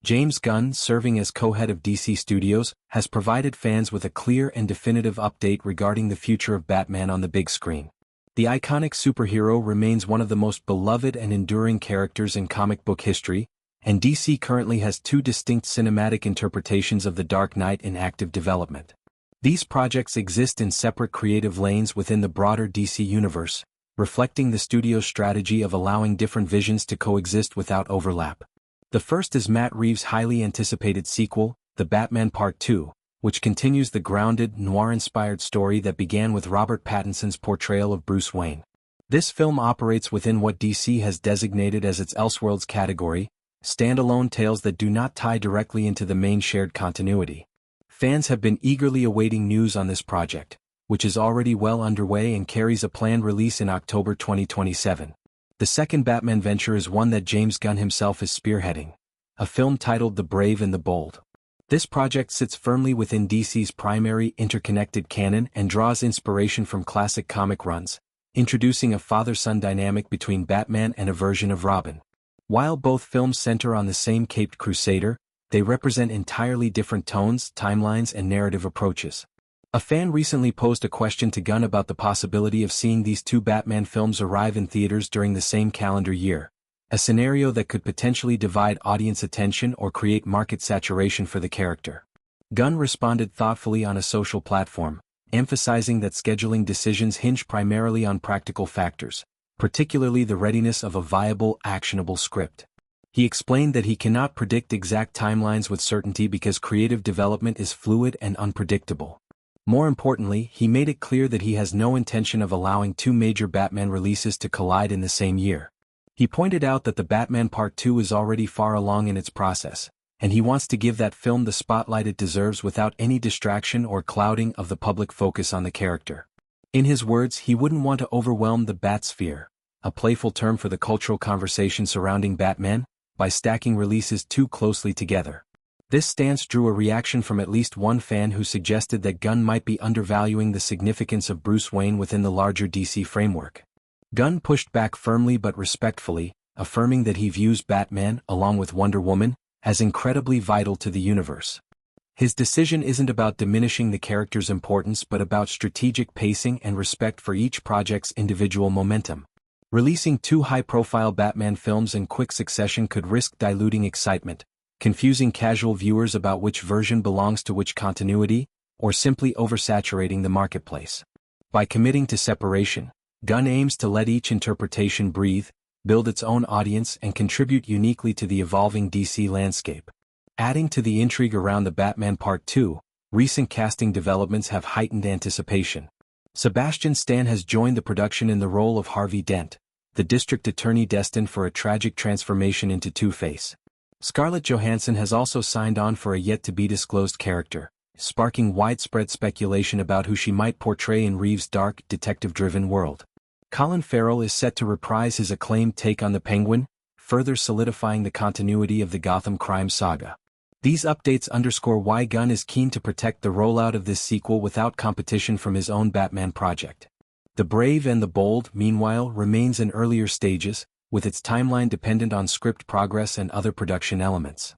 James Gunn, serving as co-head of DC Studios, has provided fans with a clear and definitive update regarding the future of Batman on the big screen. The iconic superhero remains one of the most beloved and enduring characters in comic book history, and DC currently has two distinct cinematic interpretations of The Dark Knight in active development. These projects exist in separate creative lanes within the broader DC universe, reflecting the studio's strategy of allowing different visions to coexist without overlap. The first is Matt Reeves' highly anticipated sequel, The Batman Part 2, which continues the grounded, noir-inspired story that began with Robert Pattinson's portrayal of Bruce Wayne. This film operates within what DC has designated as its Elseworlds category, standalone tales that do not tie directly into the main shared continuity. Fans have been eagerly awaiting news on this project, which is already well underway and carries a planned release in October 2027. The second Batman venture is one that James Gunn himself is spearheading, a film titled The Brave and the Bold. This project sits firmly within DC's primary interconnected canon and draws inspiration from classic comic runs, introducing a father-son dynamic between Batman and a version of Robin. While both films center on the same caped crusader, they represent entirely different tones, timelines, and narrative approaches. A fan recently posed a question to Gunn about the possibility of seeing these two Batman films arrive in theaters during the same calendar year, a scenario that could potentially divide audience attention or create market saturation for the character. Gunn responded thoughtfully on a social platform, emphasizing that scheduling decisions hinge primarily on practical factors, particularly the readiness of a viable, actionable script. He explained that he cannot predict exact timelines with certainty because creative development is fluid and unpredictable. More importantly, he made it clear that he has no intention of allowing two major Batman releases to collide in the same year. He pointed out that The Batman Part 2 is already far along in its process, and he wants to give that film the spotlight it deserves without any distraction or clouding of the public focus on the character. In his words, he wouldn't want to overwhelm the Batsphere, a playful term for the cultural conversation surrounding Batman, by stacking releases too closely together. This stance drew a reaction from at least one fan who suggested that Gunn might be undervaluing the significance of Bruce Wayne within the larger DC framework. Gunn pushed back firmly but respectfully, affirming that he views Batman, along with Wonder Woman, as incredibly vital to the universe. His decision isn't about diminishing the character's importance but about strategic pacing and respect for each project's individual momentum. Releasing two high-profile Batman films in quick succession could risk diluting excitement, confusing casual viewers about which version belongs to which continuity, or simply oversaturating the marketplace. By committing to separation, Gunn aims to let each interpretation breathe, build its own audience and contribute uniquely to the evolving DC landscape. Adding to the intrigue around The Batman Part 2, recent casting developments have heightened anticipation. Sebastian Stan has joined the production in the role of Harvey Dent, the district attorney destined for a tragic transformation into Two-Face. Scarlett Johansson has also signed on for a yet-to-be-disclosed character, sparking widespread speculation about who she might portray in Reeves' dark, detective-driven world. Colin Farrell is set to reprise his acclaimed take on the Penguin, further solidifying the continuity of the Gotham crime saga. These updates underscore why Gunn is keen to protect the rollout of this sequel without competition from his own Batman project. The Brave and the Bold, meanwhile, remains in earlier stages, with its timeline dependent on script progress and other production elements.